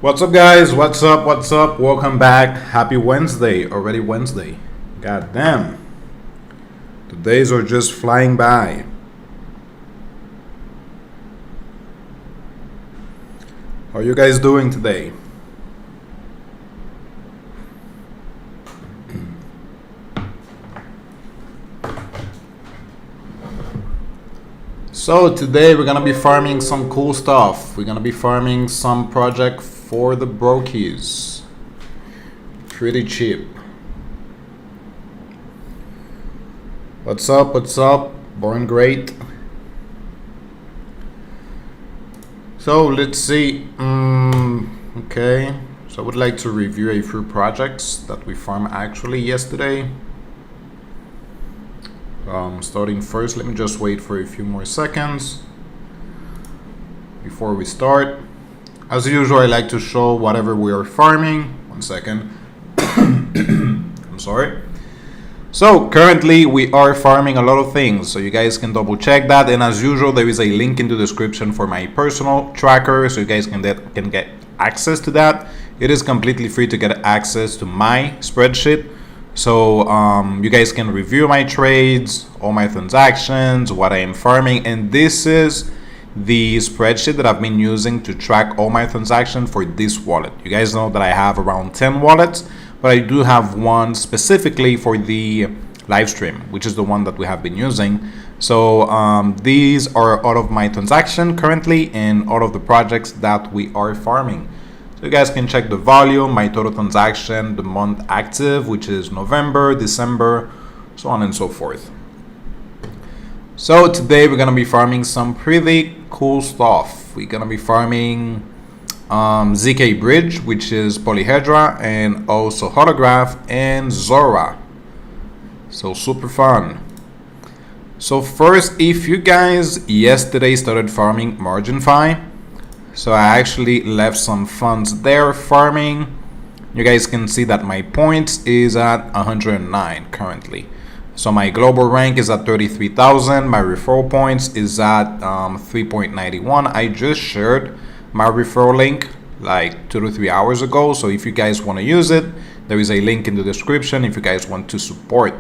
What's up, guys? What's up? What's up? Welcome back. Happy Wednesday. Already Wednesday. God damn. The days are just flying by. How are you guys doing today? So today we're gonna be farming some cool stuff. We're gonna be farming some project for the brokies. Pretty cheap. What's up? What's up? Born great. So let's see. Okay. So I would like to review a few projects that we farmed actually yesterday. Starting first, let me just wait for a few more seconds before we start. As usual, I like to show whatever we are farming. 1 second. I'm sorry. So currently we are farming a lot of things, so you guys can double check that. And as usual, there is a link in the description for my personal tracker, so you guys can get access to that. It is completely free to get access to my spreadsheet. So you guys can review my trades, all my transactions, what I am farming, and this is the spreadsheet that I've been using to track all my transactions for this wallet. You guys know that I have around 10 wallets, but I do have one specifically for the live stream, which is the one that we have been using. So these are all of my transactions currently and all of the projects that we are farming. So you guys can check the volume, my total transaction, the month active, which is November, December, so on and so forth. So today we're gonna be farming some pretty cool stuff. We're gonna be farming ZK Bridge, which is Polyhedra, and also Holograph and Zora. So super fun. So first, if you guys yesterday started farming MarginFi, so I actually left some funds there farming. You guys can see that my points is at 109 currently. So my global rank is at 33,000. My referral points is at 3.91. I just shared my referral link like 2 to 3 hours ago. So if you guys want to use it, there is a link in the description if you guys want to support.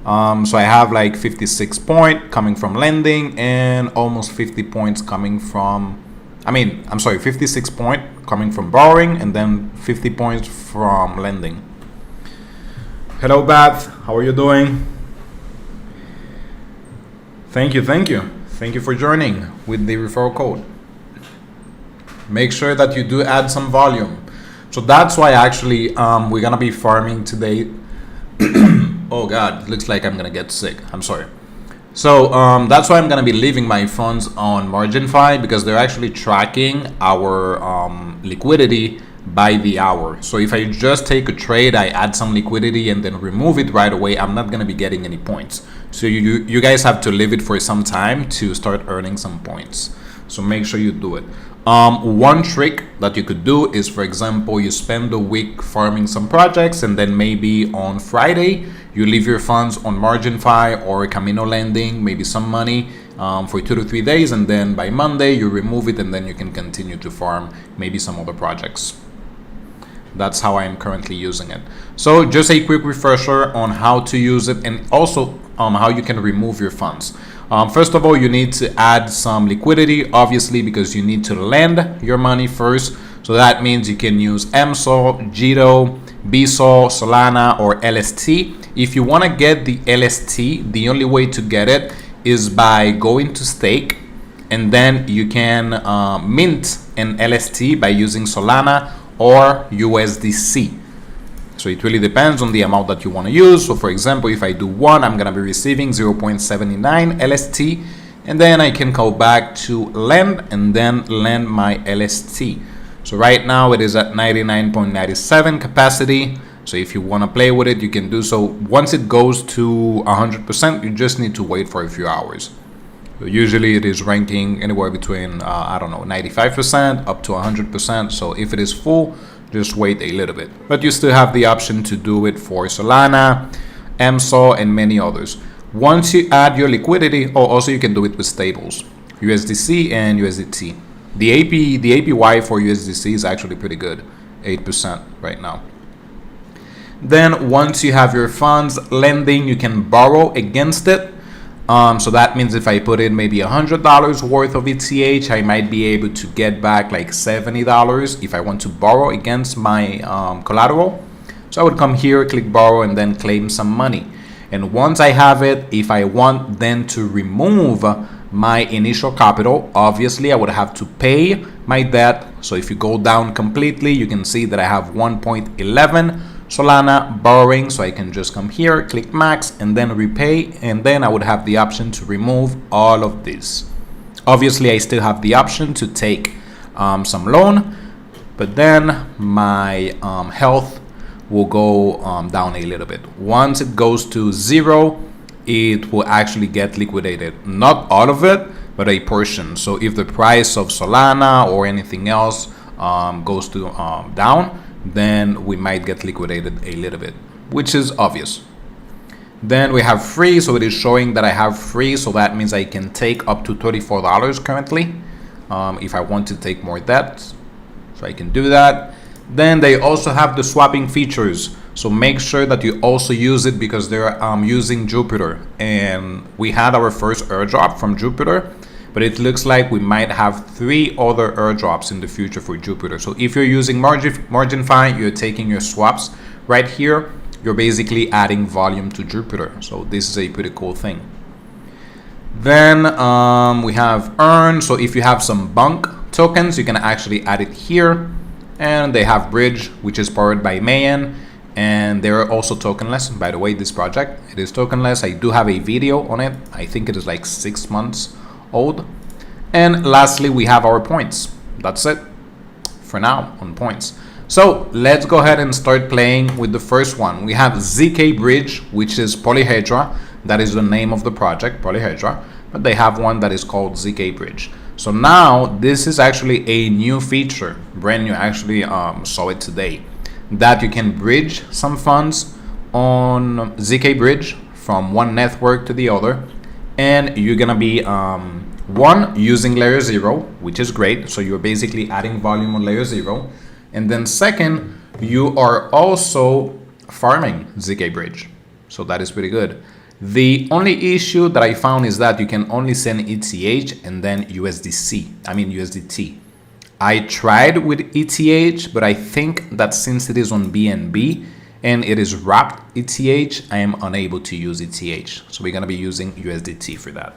So I have like 56 points coming from lending and almost 50 points coming from 56 points coming from borrowing and then 50 points from lending. Hello, Beth. How are you doing? Thank you. Thank you for joining with the referral code. Make sure that you do add some volume. So that's why actually we're gonna be farming today. Oh God, it looks like I'm gonna get sick. I'm sorry. So that's why I'm gonna be leaving my funds on MarginFi, because they're actually tracking our liquidity by the hour. So if I just take a trade, I add some liquidity and then remove it right away, I'm not gonna be getting any points. So you guys have to leave it for some time to start earning some points. So make sure you do it. One trick that you could do is, for example, you spend a week farming some projects and then maybe on Friday you leave your funds on MarginFi or Camino Lending, maybe some money for 2 to 3 days, and then by Monday you remove it and then you can continue to farm maybe some other projects. That's how I am currently using it. So just a quick refresher on how to use it and also how you can remove your funds. First of all, you need to add some liquidity, obviously, because you need to lend your money first. So that means you can use MSOL, JITO, BSOL, Solana, or LST. If you want to get the LST, the only way to get it is by going to stake, and then you can mint an LST by using Solana or USDC. So it really depends on the amount that you want to use. So for example, if I do 1, I'm going to be receiving 0.79 LST, and then I can go back to lend and then lend my LST. So right now it is at 99.97 capacity. So if you want to play with it, you can do so. Once it goes to 100%, you just need to wait for a few hours. So usually it is ranking anywhere between, 95% up to 100%. So if it is full, just wait a little bit. But you still have the option to do it for Solana, MSOL, and many others. Once you add your liquidity, also you can do it with stables, USDC and USDT. The APY for USDC is actually pretty good, 8% right now. Then once you have your funds lending, you can borrow against it. So that means if I put in maybe $100 worth of ETH, I might be able to get back like $70 if I want to borrow against my collateral. So I would come here, click borrow, and then claim some money. And once I have it, if I want then to remove my initial capital, obviously I would have to pay my debt. So if you go down completely, you can see that I have 1.11 Solana borrowing. So I can just come here, click max, and then repay, and then I would have the option to remove all of this. Obviously I still have the option to take some loan, but then my health will go down a little bit. Once it goes to 0, it will actually get liquidated. Not all of it, but a portion. So if the price of Solana or anything else goes to down, then we might get liquidated a little bit, which is obvious. Then we have free, so it is showing that I have free, so that means I can take up to $34 currently if I want to take more debt, so I can do that. Then they also have the swapping features, so make sure that you also use it because they're using Jupiter, and we had our first airdrop from Jupiter, but it looks like we might have 3 other airdrops in the future for Jupiter. So if you're using MarginFi, you're taking your swaps right here, you're basically adding volume to Jupiter. So this is a pretty cool thing. Then we have earn. So if you have some bunk tokens, you can actually add it here. And they have Bridge, which is powered by Mayan, and they're also tokenless. By the way, this project, it is tokenless. I do have a video on it. I think it is like 6 months old. And lastly, we have our points. That's it for now on points. So let's go ahead and start playing with the first one. We have ZK Bridge, which is Polyhedra. That is the name of the project, Polyhedra. But they have one that is called ZK Bridge. So now this is actually a new feature, brand new. I actually saw it today, that you can bridge some funds on ZK Bridge from one network to the other, and you're gonna be one, using layer 0, which is great. So you're basically adding volume on layer 0, and then second, you are also farming ZK Bridge. So that is pretty good. The only issue that I found is that you can only send ETH and then USDT. I tried with ETH, but I think that since it is on BNB and it is wrapped ETH, I am unable to use ETH. So we're gonna be using USDT for that.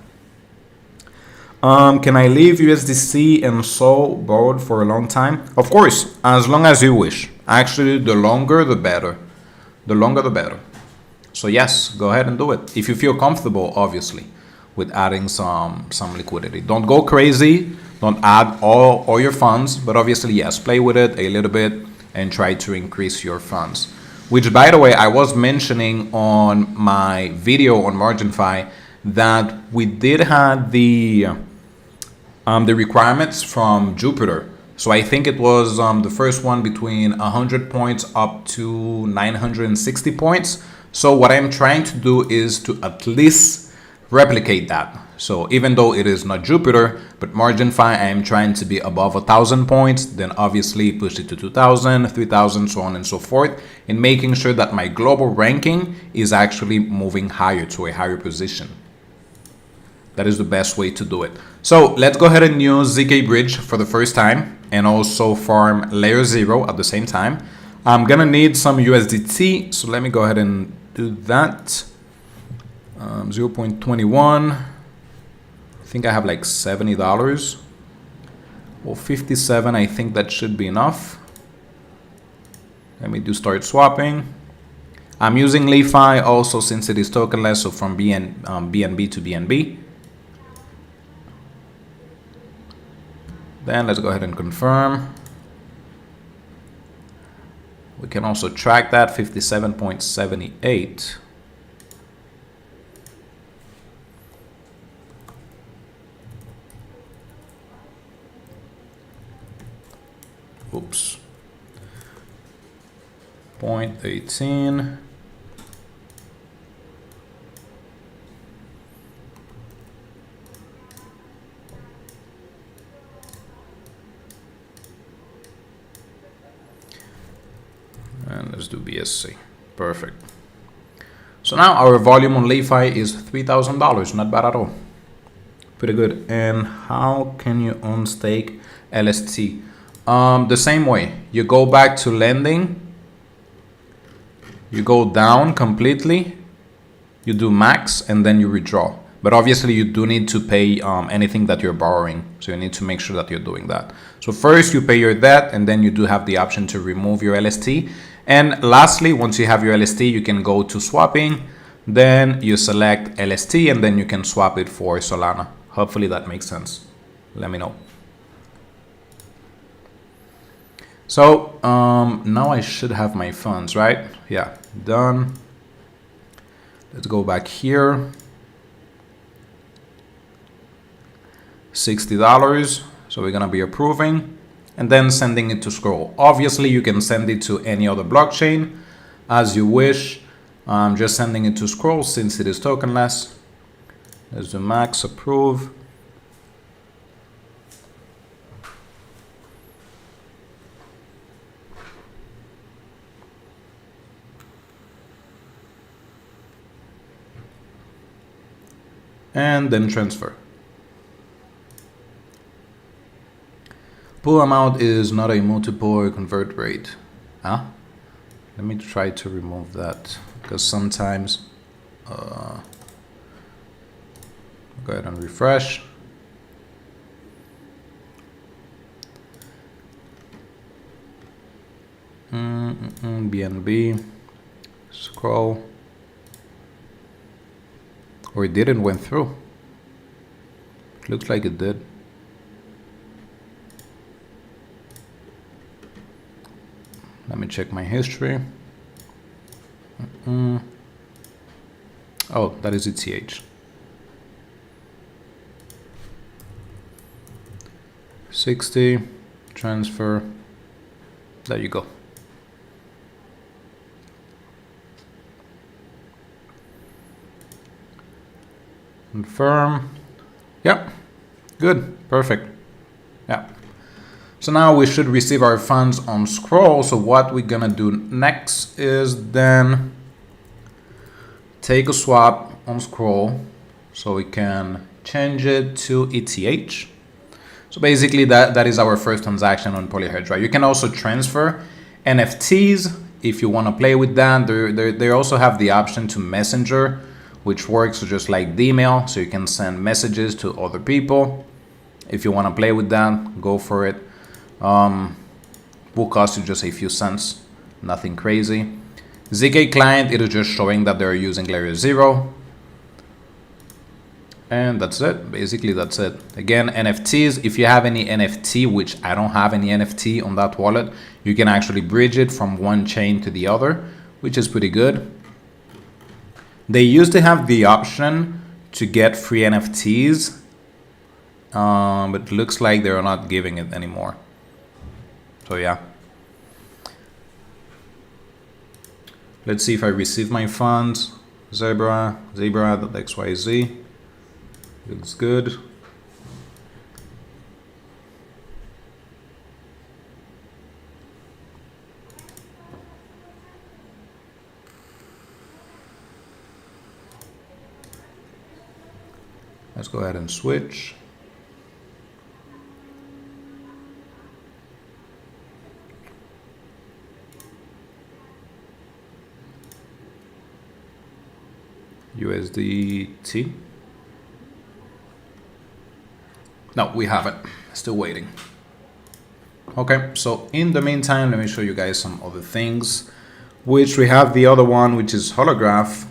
Can I leave USDC and SOL borrowed for a long time? Of course, as long as you wish. Actually, the longer the better. The longer the better. So yes, go ahead and do it. If you feel comfortable, obviously, with adding some liquidity. Don't go crazy. Don't add all your funds. But obviously, yes, play with it a little bit and try to increase your funds. Which, by the way, I was mentioning on my video on MarginFi that we did have the requirements from Jupiter. So I think it was the first one between 100 points up to 960 points. So what I'm trying to do is to at least replicate that. So even though it is not Jupiter, but MarginFi, I am trying to be above 1,000 points, then obviously push it to 2,000, 3,000, so on and so forth, and making sure that my global ranking is actually moving higher to a higher position. That is the best way to do it. So let's go ahead and use ZK Bridge for the first time and also farm layer 0 at the same time. I'm gonna need some USDT, so let me go ahead and do that. 0.21. I think I have like $70 or 57. I think that should be enough. Let me do start swapping. I'm using LeFi also since it is tokenless, so from BNB to BNB. Then let's go ahead and confirm. We can also track that 57.78. Oops. 0.18. Let's do BSC. Perfect. So now our volume on LeFi is $3,000. Not bad at all. Pretty good. And how can you unstake LST? The same way. You go back to lending. You go down completely. You do max and then you withdraw. But obviously you do need to pay anything that you're borrowing. So you need to make sure that you're doing that. So first you pay your debt and then you do have the option to remove your LST. And lastly, once you have your LST, you can go to swapping. Then you select LST and then you can swap it for Solana. Hopefully that makes sense. Let me know. So now I should have my funds, right? Yeah, done. Let's go back here. $60. So we're gonna be approving and then sending it to Scroll. Obviously you can send it to any other blockchain as you wish. I'm just sending it to Scroll since it is tokenless. Let's do max approve. And then transfer. Pool amount is not a multiple or convert rate. Huh? Let me try to remove that because sometimes go ahead and refresh. BNB scroll. Or it didn't went through. It looks like it did. Let me check my history. Oh, that is ETH. 60, transfer. There you go. Confirm. Yep. Good. Perfect. Yeah. So now we should receive our funds on Scroll. So what we're gonna do next is then take a swap on Scroll so we can change it to ETH. So basically that is our first transaction on Polyhedra. You can also transfer NFTs if you want to play with that. They also have the option to messenger, which works just like the email. So you can send messages to other people. If you want to play with that, go for it. Will cost you just a few cents, nothing crazy. ZK client, it is just showing that they're using layer 0. And that's it. Basically, that's it. Again, NFTs. If you have any NFT, which I don't have any NFT on that wallet, you can actually bridge it from one chain to the other, which is pretty good. They used to have the option to get free NFTs, but it looks like they're not giving it anymore. So yeah. Let's see if I receive my funds. Zebra.xyz. Looks good. Let's go ahead and switch. USDT. No, we haven't. Still waiting. Okay, so in the meantime, let me show you guys some other things, which we have the other one, which is Holograph,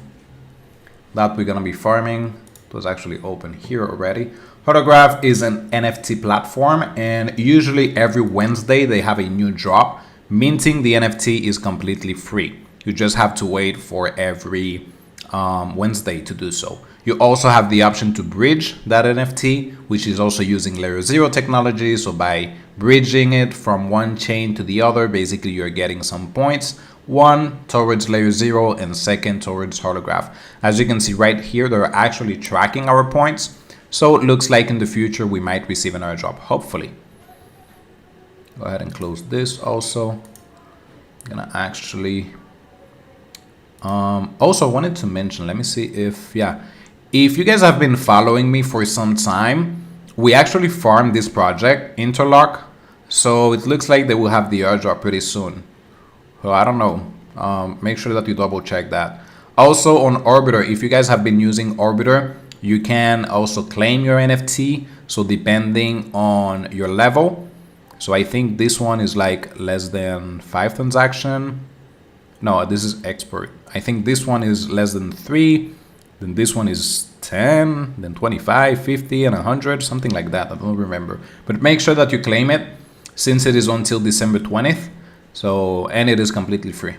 that we're gonna be farming. It was actually open here already. Holograph is an NFT platform, and usually every Wednesday they have a new drop. Minting the NFT is completely free. You just have to wait for every Wednesday to do so. You also have the option to bridge that NFT, which is also using layer 0 technology. So by bridging it from one chain to the other, basically you're getting some points. One towards layer 0 and second towards Holograph. As you can see right here, they're actually tracking our points. So it looks like in the future we might receive an airdrop, hopefully. Go ahead and close this also. I'm gonna actually Also, I wanted to mention, let me see if, yeah, if you guys have been following me for some time, we actually farmed this project, Interlock. So it looks like they will have the airdrop pretty soon. So I don't know. Make sure that you double check that. Also on Orbiter, if you guys have been using Orbiter, you can also claim your NFT. So depending on your level. So I think this one is like less than 5 transaction. No, this is expert. I think this one is less than 3. Then this one is 10, then 25, 50, and 100, something like that. I don't remember. But make sure that you claim it since it is until December 20th. So, and it is completely free.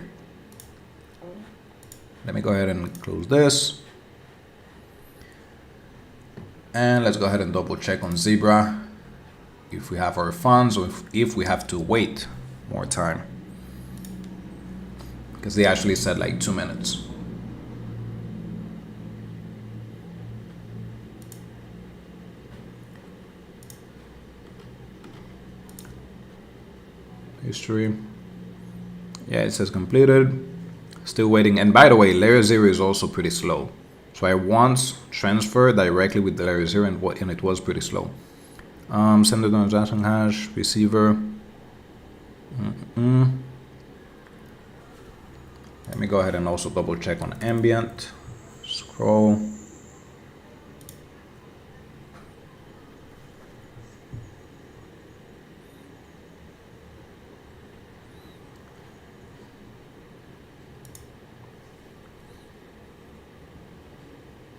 Let me go ahead and close this. And let's go ahead and double check on Zebra if we have our funds or if we have to wait more time. Because they actually said like 2 minutes. History. Yeah, it says completed. Still waiting. And by the way, layer 0 is also pretty slow. So I once transferred directly with the layer 0 and it was pretty slow. Sender transaction hash, receiver. Let me go ahead and also double check on ambient. Scroll.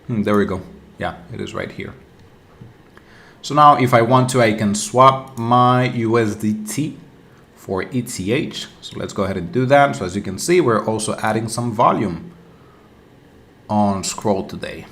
There we go. Yeah, it is right here. So now if I want to, I can swap my USDT for ETH. So let's go ahead and do that. So as you can see, we're also adding some volume on Scroll today.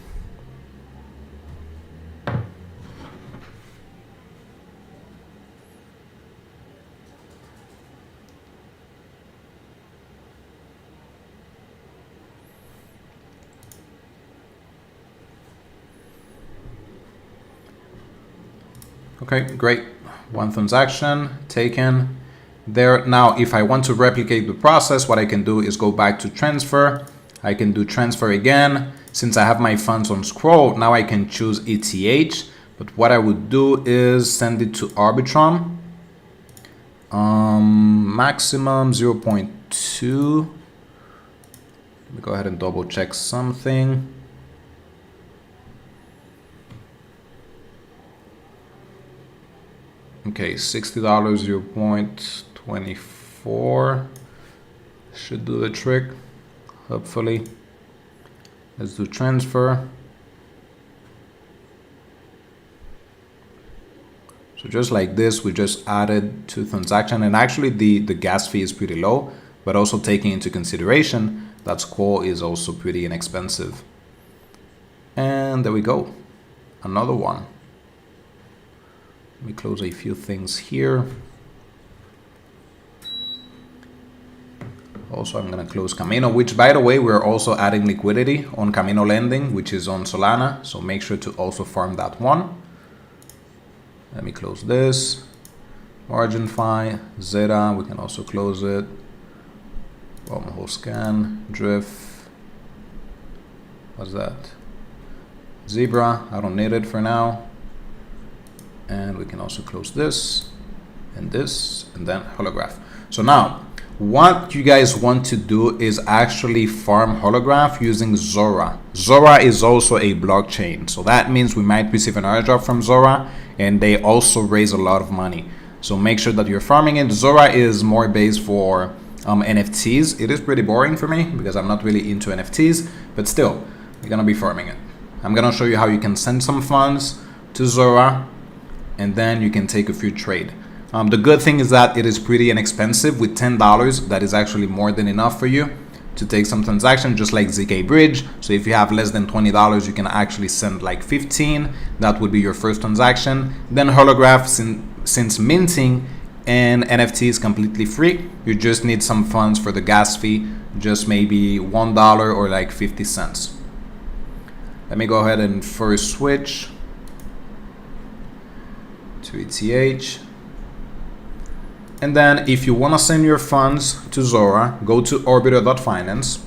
Okay, great. One transaction taken there. Now, if I want to replicate the process, what I can do is go back to transfer. I can do transfer again. Since I have my funds on Scroll, now I can choose ETH. But what I would do is send it to Arbitrum. Maximum 0.2. Let me go ahead and double check something. Okay, $60, 0.24 should do the trick, hopefully. Let's do transfer. So just like this, we just added 2 transactions, and actually the gas fee is pretty low, but also taking into consideration that Scroll is also pretty inexpensive. And there we go, another one. Let me close a few things here. Also, I'm going to close Camino, which, by the way, we're also adding liquidity on Camino lending, which is on Solana. So make sure to also farm that one. Let me close this. MarginFi, Zeta, we can also close it. Wormhole scan, drift. What's that? Zebra, I don't need it for now. And we can also close this, and then Holograph. So now, what you guys want to do is actually farm Holograph using Zora. Zora is also a blockchain. So that means we might receive an airdrop from Zora, and they also raise a lot of money. So make sure that you're farming it. Zora is more based for NFTs. It is pretty boring for me because I'm not really into NFTs, but still, we're gonna be farming it. I'm gonna show you how you can send some funds to Zora, and then you can take a few trade. The good thing is that it is pretty inexpensive. With $10, that is actually more than enough for you to take some transaction, just like ZK Bridge. So if you have less than $20, you can actually send like 15. That would be your first transaction. Then Holograph, since minting and NFT is completely free, you just need some funds for the gas fee, just maybe $1 or like 50 cents. Let me go ahead and first switch to ETH. And then if you want to send your funds to Zora, go to orbiter.finance.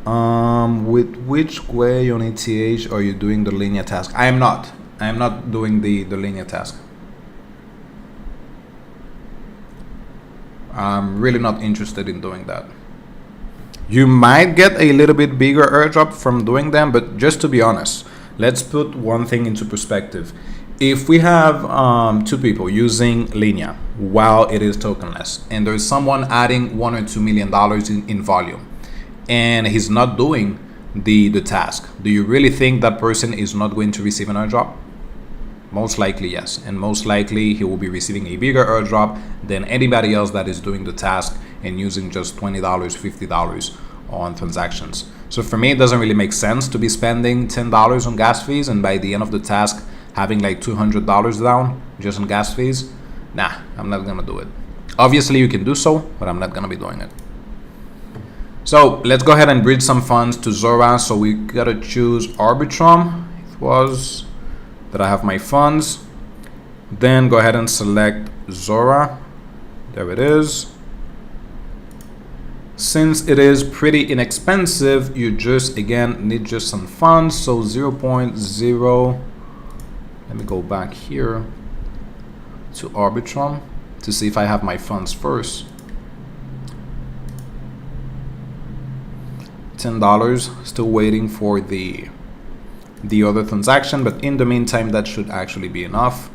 With which way on ETH are you doing the linear task? I am not doing the linear task. I'm really not interested in doing that. You might get a little bit bigger airdrop from doing them, but just to be honest, let's put one thing into perspective. If we have two people using linear while it is tokenless, and there's someone adding $1 or $2 million in volume, and he's not doing the task, do you really think that person is not going to receive an airdrop? Most likely yes, and most likely he will be receiving a bigger airdrop than anybody else that is doing the task and using just $20, $50 on transactions. So for me, it doesn't really make sense to be spending $10 on gas fees and by the end of the task having like $200 down just on gas fees. Nah, I'm not gonna do it. Obviously you can do so, but I'm not gonna be doing it. So let's go ahead and bridge some funds to Zora. So we gotta choose Arbitrum. It was that I have my funds. Then go ahead and select Zora. There it is. Since it is pretty inexpensive, you just again need just some funds. So 0.0. Let me go back here to Arbitrum to see if I have my funds first. $10, still waiting for the other transaction, but in the meantime that should actually be enough.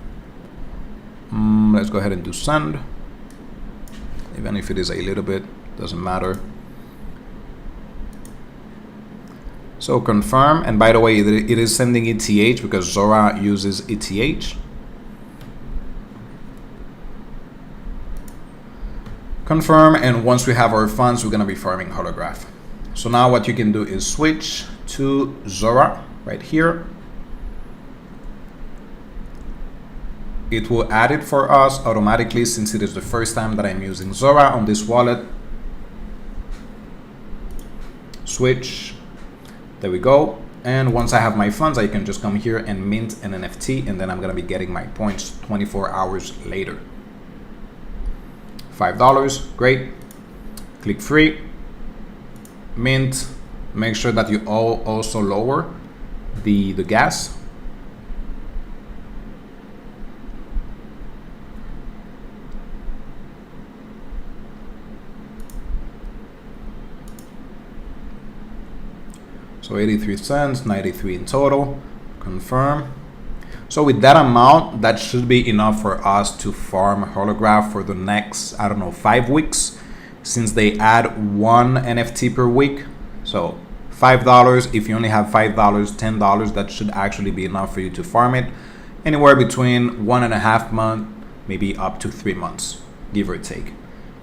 Let's go ahead and do send, even if it is a little bit, doesn't matter. So confirm, and by the way, it is sending ETH because Zora uses ETH. Confirm, and once we have our funds, we're gonna be farming Holograph. So now what you can do is switch to Zora right here. It will add it for us automatically since it is the first time that I'm using Zora on this wallet. Switch. There we go. And once I have my funds, I can just come here and mint an NFT, and then I'm gonna be getting my points 24 hours later. $5, great. Click free. Mint. Make sure that you also lower the gas. So 83 cents, 93 in total. Confirm. So with that amount, that should be enough for us to farm Holograph for the next, I don't know, 5 weeks, since they add one NFT per week. So $5, if you only have $5, $10, that should actually be enough for you to farm it anywhere between 1.5 months, maybe up to 3 months, give or take.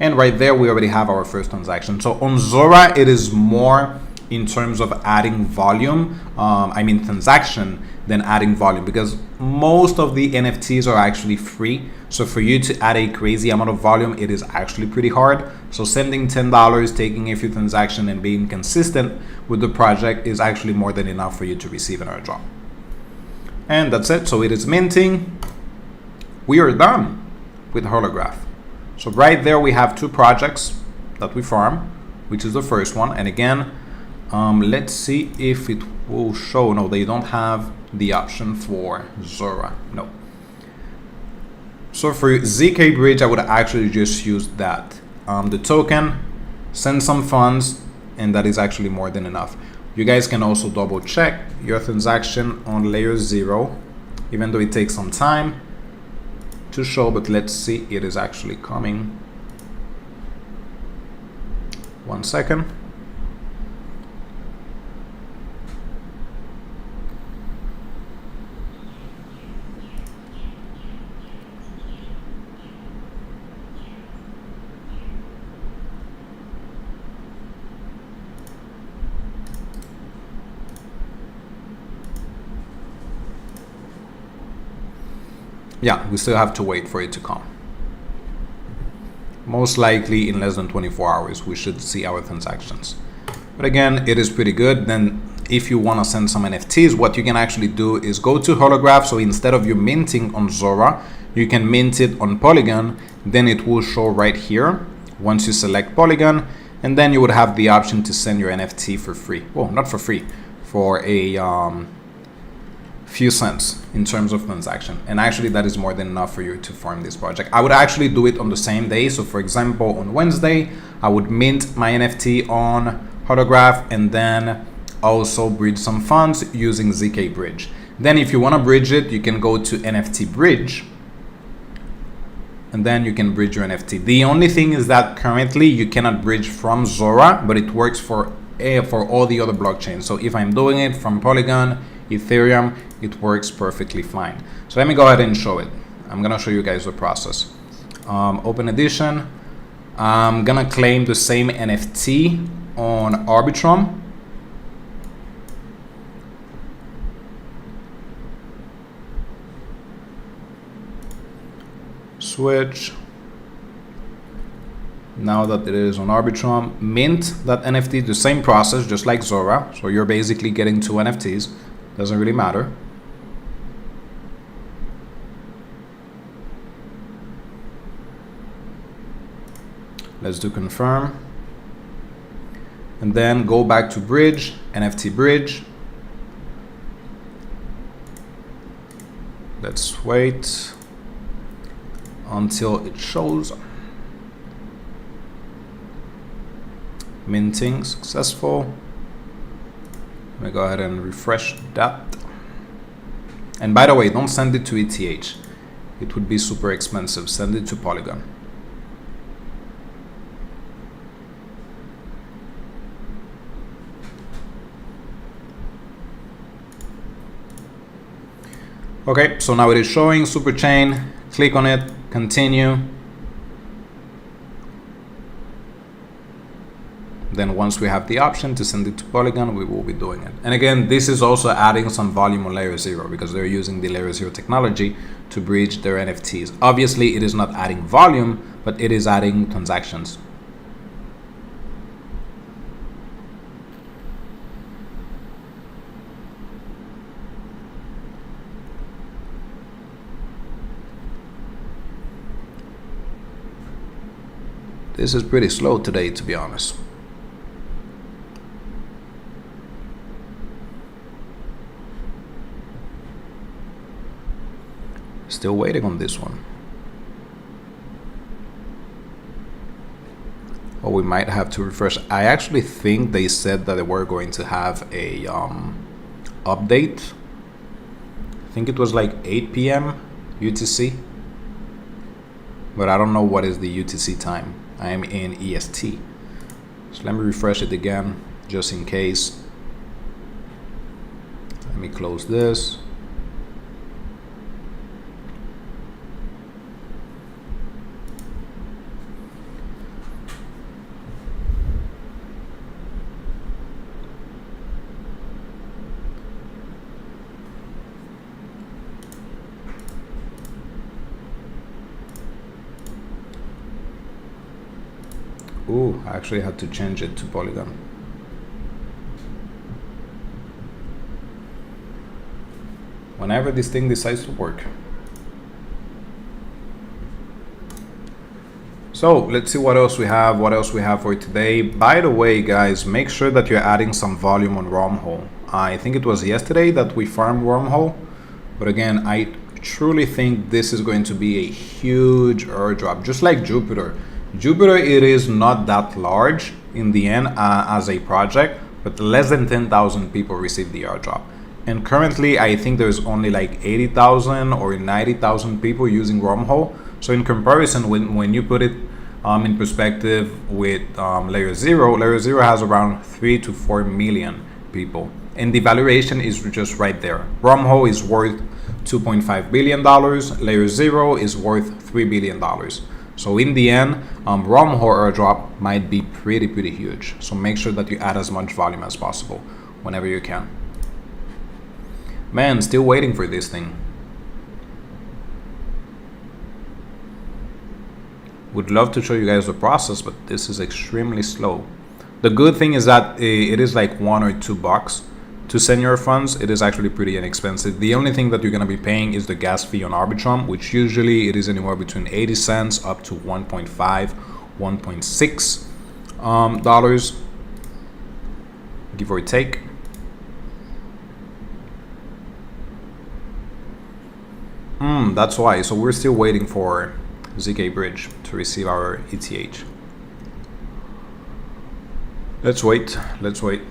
And right there, we already have our first transaction. So on Zora, it is more in terms of adding volume, transaction, than adding volume, because most of the NFTs are actually free. So for you to add a crazy amount of volume, it is actually pretty hard. So sending $10, taking a few transactions, and being consistent with the project is actually more than enough for you to receive an airdrop. And that's it. So it is minting. We are done with Holograph. So right there we have 2 projects that we farm, which is the first one. And again, let's see if it will show. No, they don't have the option for Zora. No. So for ZK Bridge, I would actually just use that. The token, send some funds, and that is actually more than enough. You guys can also double check your transaction on layer 0, even though it takes some time to show, but let's see, it is actually coming. 1 second. Yeah, we still have to wait for it to come. Most likely in less than 24 hours, we should see our transactions. But again, it is pretty good. Then if you want to send some NFTs, what you can actually do is go to Holograph. So instead of you minting on Zora, you can mint it on Polygon. Then it will show right here once you select Polygon. and then you would have the option to send your NFT for free. Well, not for free, for a few cents in terms of transaction. And actually that is more than enough for you to farm this project. I would actually do it on the same day. So for example, on Wednesday, I would mint my NFT on Holograph and then also bridge some funds using ZK Bridge. Then if you want to bridge it, you can go to NFT Bridge and then you can bridge your NFT. The only thing is that currently you cannot bridge from Zora, but it works for all the other blockchains. So if I'm doing it from Polygon, Ethereum, it works perfectly fine. So let me go ahead and show it. I'm gonna show you guys the process. Open edition. I'm gonna claim the same NFT on Arbitrum. Switch. Now that it is on Arbitrum, mint that NFT, the same process, just like Zora. So you're basically getting 2 NFTs. Doesn't really matter. Let's do confirm. And then go back to Bridge, NFT Bridge. Let's wait until it shows. Minting successful. Let me go ahead and refresh that. And by the way, don't send it to ETH. It would be super expensive. Send it to Polygon. Okay, so now it is showing Superchain. Click on it, continue. Then once we have the option to send it to Polygon, we will be doing it. And again, this is also adding some volume on layer 0 because they're using the layer 0 technology to bridge their NFTs. Obviously, it is not adding volume, but it is adding transactions. This is pretty slow today, to be honest. Still waiting on this one. Or we might have to refresh. I actually think they said that they were going to have a update. I think it was like 8 p.m. UTC. But I don't know what is the UTC time. I am in EST. So let me refresh it again, just in case. Let me close this. Ooh, I actually had to change it to Polygon. Whenever this thing decides to work. So let's see what else we have. What else we have for today. By the way, guys, make sure that you're adding some volume on Wormhole. I think it was yesterday that we farmed Wormhole, but again, I truly think this is going to be a huge airdrop, just like Jupiter. Jupiter, it is not that large in the end as a project, but less than 10,000 people received the airdrop. And currently, I think there's only like 80,000 or 90,000 people using Wormhole. So in comparison, when you put it in perspective with layer 0 has around 3 to 4 million people. And the valuation is just right there. Wormhole is worth $2.5 billion. Layer 0 is worth $3 billion. So in the end, Wormhole airdrop might be pretty huge. So make sure that you add as much volume as possible whenever you can. Man, still waiting for this thing. Would love to show you guys the process, but this is extremely slow. The good thing is that it is like $1 or $2 to send your funds. It is actually pretty inexpensive. The only thing that you're going to be paying is the gas fee on Arbitrum, which usually it is anywhere between 80 cents up to 1.5, 1.6 dollars, give or take. That's why. So we're still waiting for ZK Bridge to receive our ETH. Let's wait. Let's wait.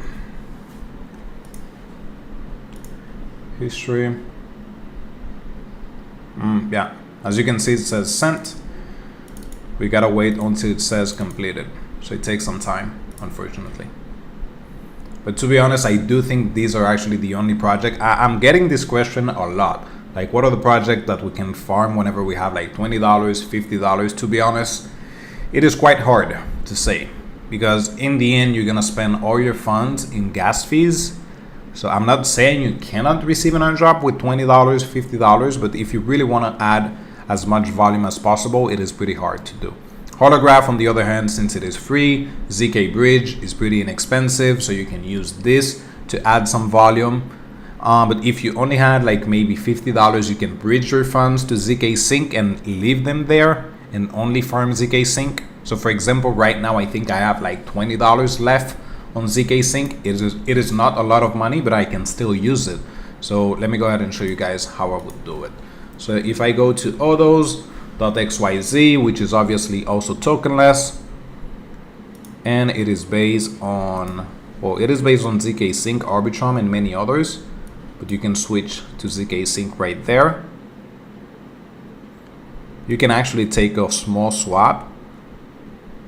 History. Yeah, as you can see, it says sent. We gotta wait until it says completed. So it takes some time, unfortunately. But to be honest, I do think these are actually the only project. I'm getting this question a lot. Like, what are the projects that we can farm whenever we have like $20, $50? To be honest, it is quite hard to say, because in the end, you're gonna spend all your funds in gas fees. So I'm not saying you cannot receive an airdrop with $20, $50, but if you really wanna add as much volume as possible, it is pretty hard to do. Holograph, on the other hand, since it is free, ZK Bridge is pretty inexpensive, so you can use this to add some volume. But if you only had like maybe $50, you can bridge your funds to ZK Sync and leave them there and only farm ZK Sync. So for example, right now I think I have like $20 left on ZK Sync. It is not a lot of money, but I can still use it. So let me go ahead and show you guys how I would do it. So if I go to autos.xyz, which is obviously also tokenless, and it is based on, well, it is based on ZK Sync, Arbitrum, and many others. But you can switch to ZK Sync right there. You can actually take a small swap.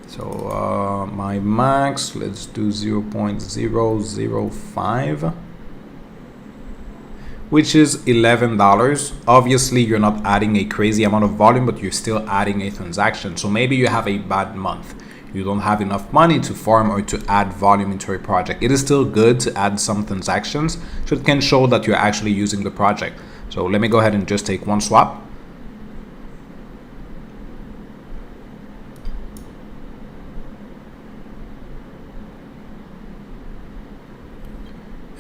So my max, let's do 0.005, which is $11. Obviously, you're not adding a crazy amount of volume, but you're still adding a transaction. So maybe you have a bad month. You don't have enough money to farm or to add volume into a project. It is still good to add some transactions, so it can show that you're actually using the project. So let me go ahead and just take one swap.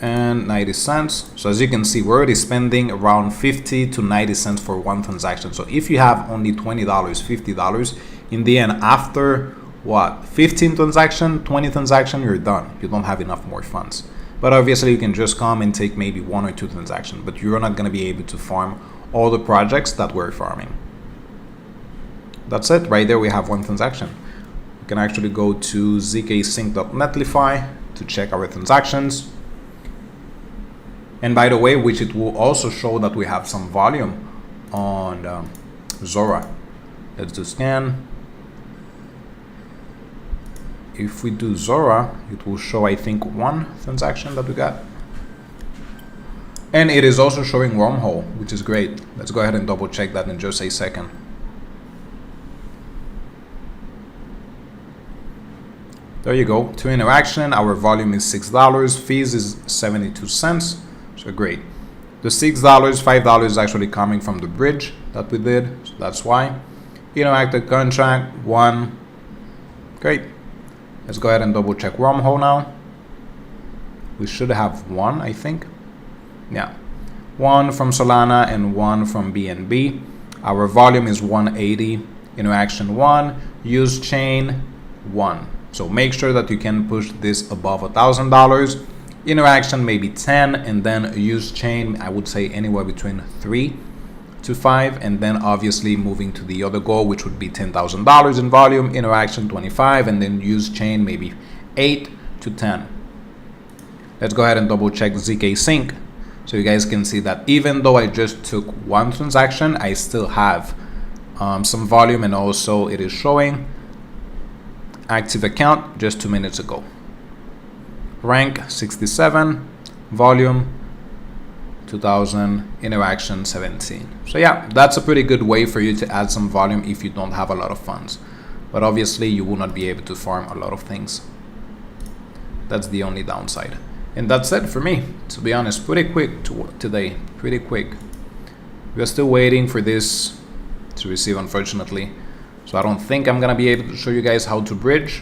And 90 cents. So as you can see, we're already spending around 50 to 90 cents for one transaction. So if you have only $20, $50, in the end, after what, 15 transaction, 20 transaction, you're done. You don't have enough more funds. But obviously you can just come and take maybe 1 or 2 transactions, but you're not going to be able to farm all the projects that we're farming. That's it. Right there we have one transaction. You can actually go to zksync.netlify to check our transactions. And by the way, which it will also show that we have some volume on Zora. Let's do scan. If we do Zora, it will show, I think, 1 transaction that we got. And it is also showing Wormhole, which is great. Let's go ahead and double check that in just a second. There you go, 2 interaction. Our volume is $6. Fees is 72 cents. So great. The $6, $5 is actually coming from the bridge that we did. So that's why. Interactive contract, 1. Great. Let's go ahead and double check Wormhole now. We should have 1, I think. Yeah. 1 from Solana and 1 from BNB. Our volume is 180. Interaction 1. Use chain 1. So make sure that you can push this above $1,000. Interaction maybe 10, and then use chain, I would say anywhere between 3 to 5, and then obviously moving to the other goal, which would be $10,000 in volume, interaction 25, and then use chain maybe 8 to 10. Let's go ahead and double check ZK Sync, so you guys can see that even though I just took 1 transaction, I still have some volume, and also it is showing active account just 2 minutes ago. Rank 67, volume 2000, interaction 17. So yeah, that's a pretty good way for you to add some volume if you don't have a lot of funds. But obviously you will not be able to farm a lot of things. That's the only downside. And that's it for me, to be honest. Pretty quick today, pretty quick. We're still waiting for this to receive, unfortunately. So I don't think I'm gonna be able to show you guys how to bridge.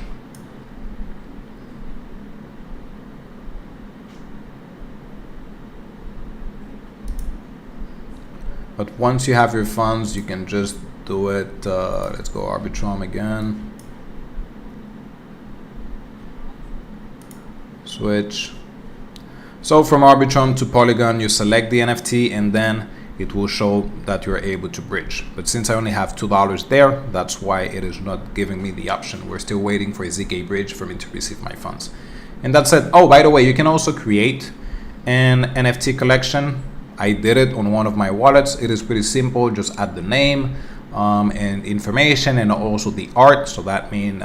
But once you have your funds, you can just do it. Let's go Arbitrum again. switch. So from Arbitrum to Polygon, you select the NFT and then it will show that you're able to bridge. But since I only have $2 there, that's why it is not giving me the option. We're still waiting for a ZK Bridge for me to receive my funds. And that's it. Oh, by the way, you can also create an NFT collection. I did it on one of my wallets. It is pretty simple. Just add the name and information and also the art. So that means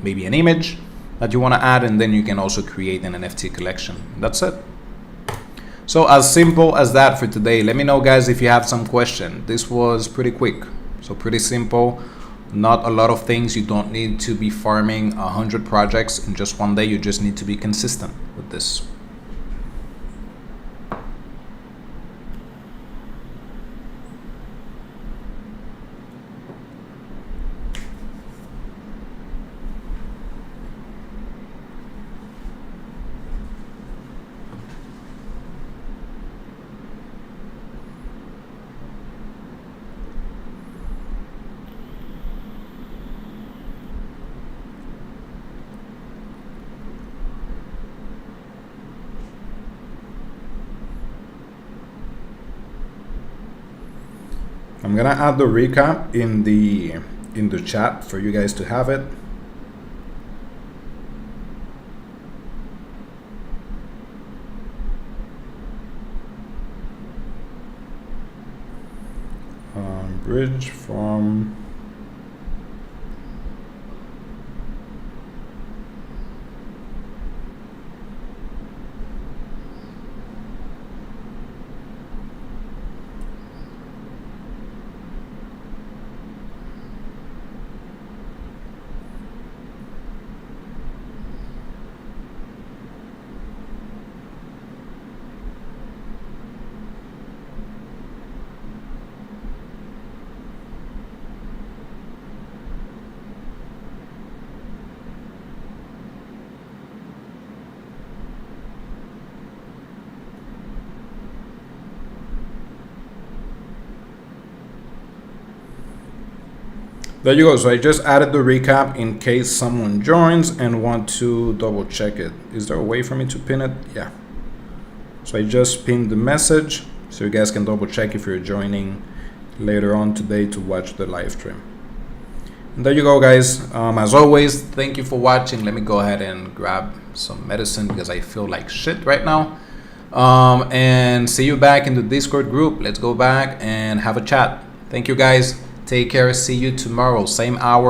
maybe an image that you want to add, and then you can also create an NFT collection. That's it. So as simple as that for today. Let me know, guys, if you have some question. This was pretty quick, so pretty simple. Not a lot of things. You don't need to be farming 100 projects in just one day. You just need to be consistent with this. I'm gonna add the recap in the chat for you guys to have it. Bridge from there you go. So I just added the recap in case someone joins and want to double check it. Is there a way for me to pin it? Yeah. So I just pinned the message so you guys can double check if you're joining later on today to watch the live stream. And there you go, guys. As always, thank you for watching. Let me go ahead and grab some medicine because I feel like shit right now. And see you back in the Discord group. Let's go back and have a chat. Thank you, guys. Take care. See you tomorrow, same hour.